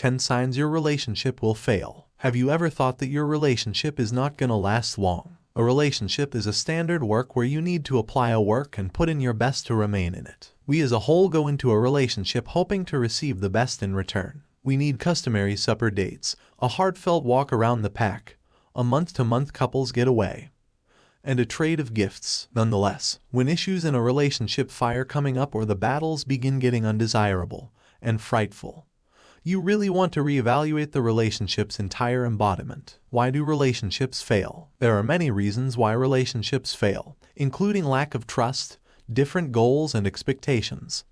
10 signs your relationship will fail. Have you ever thought that your relationship is not gonna last long? A relationship is a standard work where you need to apply a work and put in your best to remain in it. We as a whole go into a relationship hoping to receive the best in return. We need customary supper dates, a heartfelt walk around the park, a month-to-month couples getaway, and a trade of gifts. Nonetheless, when issues in a relationship fire coming up or the battles begin getting undesirable and frightful, you really want to reevaluate the relationship's entire embodiment. Why do relationships fail? There are many reasons why relationships fail, including lack of trust, different goals and expectations,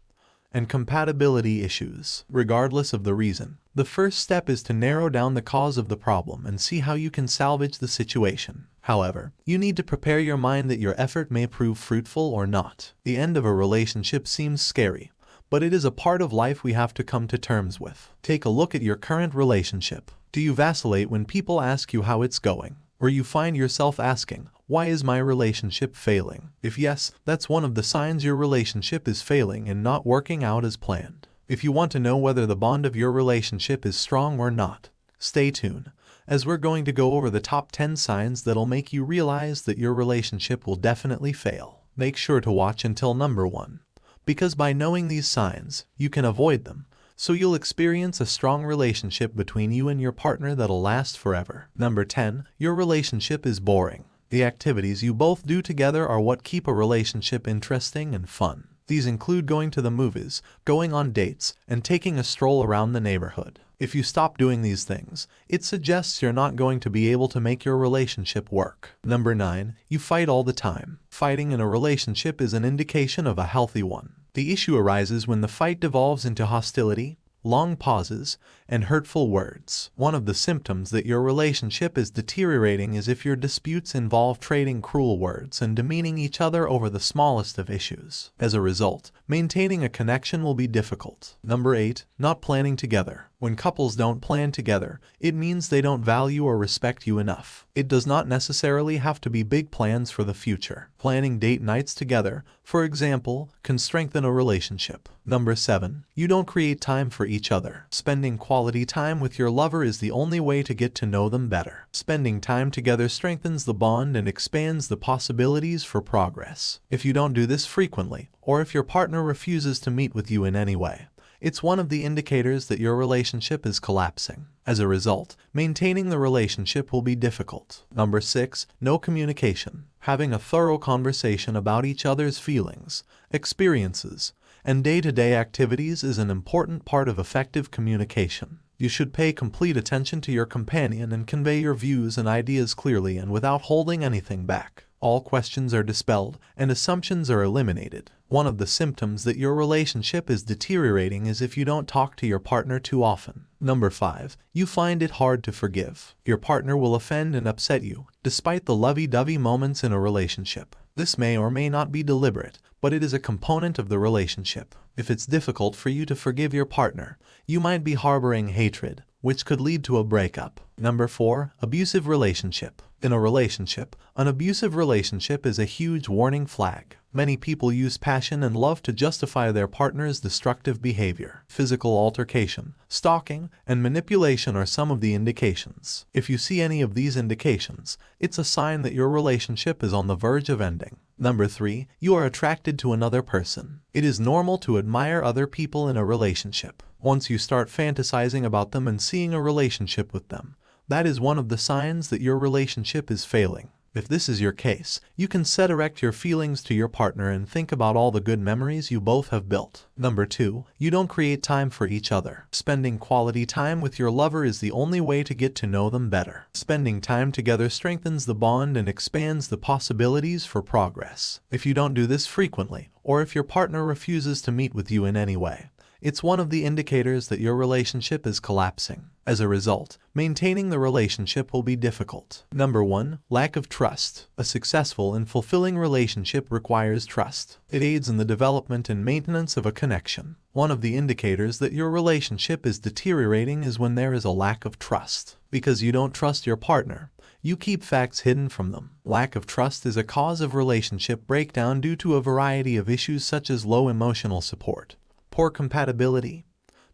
and compatibility issues. Regardless of the reason, the first step is to narrow down the cause of the problem and see how you can salvage the situation. However, you need to prepare your mind that your effort may prove fruitful or not. The end of a relationship seems scary, but it is a part of life we have to come to terms with. Take a look at your current relationship. Do you vacillate when people ask you how it's going? Or you find yourself asking, why is my relationship failing? If yes, that's one of the signs your relationship is failing and not working out as planned. If you want to know whether the bond of your relationship is strong or not, stay tuned, as we're going to go over the top 10 signs that'll make you realize that your relationship will definitely fail. Make sure to watch until number 1. Because by knowing these signs, you can avoid them, so you'll experience a strong relationship between you and your partner that'll last forever. Number 10. Your relationship is boring. The activities you both do together are what keep a relationship interesting and fun. These include going to the movies, going on dates, and taking a stroll around the neighborhood. If you stop doing these things, it suggests you're not going to be able to make your relationship work. Number 9. You fight all the time. Fighting in a relationship is an indication of a healthy one. The issue arises when the fight devolves into hostility, long pauses, and hurtful words. One of the symptoms that your relationship is deteriorating is if your disputes involve trading cruel words and demeaning each other over the smallest of issues. As a result, maintaining a connection will be difficult. Number 8. Not planning together. When couples don't plan together, it means they don't value or respect you enough. It does not necessarily have to be big plans for the future. Planning date nights together, for example, can strengthen a relationship. Number 7. You don't create time for each other. Spending quality time with your lover is the only way to get to know them better. Spending time together strengthens the bond and expands the possibilities for progress. If you don't do this frequently, or if your partner refuses to meet with you in any way, it's one of the indicators that your relationship is collapsing. As a result, maintaining the relationship will be difficult. Number 6. No communication. Having a thorough conversation about each other's feelings, experiences, and day-to-day activities is an important part of effective communication. You should pay complete attention to your companion and convey your views and ideas clearly and without holding anything back. All questions are dispelled and assumptions are eliminated. One of the symptoms that your relationship is deteriorating is if you don't talk to your partner too often. Number 5. You find it hard to forgive. Your partner will offend and upset you, despite the lovey-dovey moments in a relationship. This may or may not be deliberate, but it is a component of the relationship. If it's difficult for you to forgive your partner, you might be harboring hatred, which could lead to a breakup. Number 4. Abusive relationship. In a relationship, an abusive relationship is a huge warning flag. Many people use passion and love to justify their partner's destructive behavior. Physical altercation, stalking, and manipulation are some of the indications. If you see any of these indications, it's a sign that your relationship is on the verge of ending. Number 3. You are attracted to another person. It is normal to admire other people in a relationship. Once you start fantasizing about them and seeing a relationship with them, that is one of the signs that your relationship is failing. If this is your case, you can direct your feelings to your partner and think about all the good memories you both have built. Number 2. You don't create time for each other. Spending quality time with your lover is the only way to get to know them better. Spending time together strengthens the bond and expands the possibilities for progress. If you don't do this frequently, or if your partner refuses to meet with you in any way, it's one of the indicators that your relationship is collapsing. As a result, maintaining the relationship will be difficult. Number 1. Lack of trust. A successful and fulfilling relationship requires trust. It aids in the development and maintenance of a connection. One of the indicators that your relationship is deteriorating is when there is a lack of trust. Because you don't trust your partner, you keep facts hidden from them. Lack of trust is a cause of relationship breakdown due to a variety of issues such as low emotional support, poor compatibility,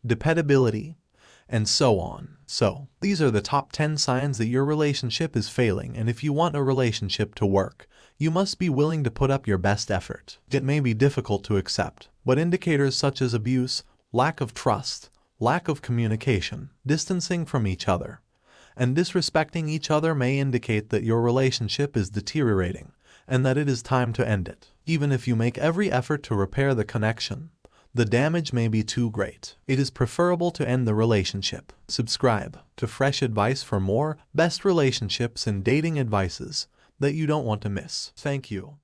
dependability, and so on. So, these are the top 10 signs that your relationship is failing, and if you want a relationship to work, you must be willing to put up your best effort. It may be difficult to accept, but indicators such as abuse, lack of trust, lack of communication, distancing from each other, and disrespecting each other may indicate that your relationship is deteriorating and that it is time to end it. Even if you make every effort to repair the connection, the damage may be too great. It is preferable to end the relationship. Subscribe to Fresh Advice for more best relationships and dating advices that you don't want to miss. Thank you.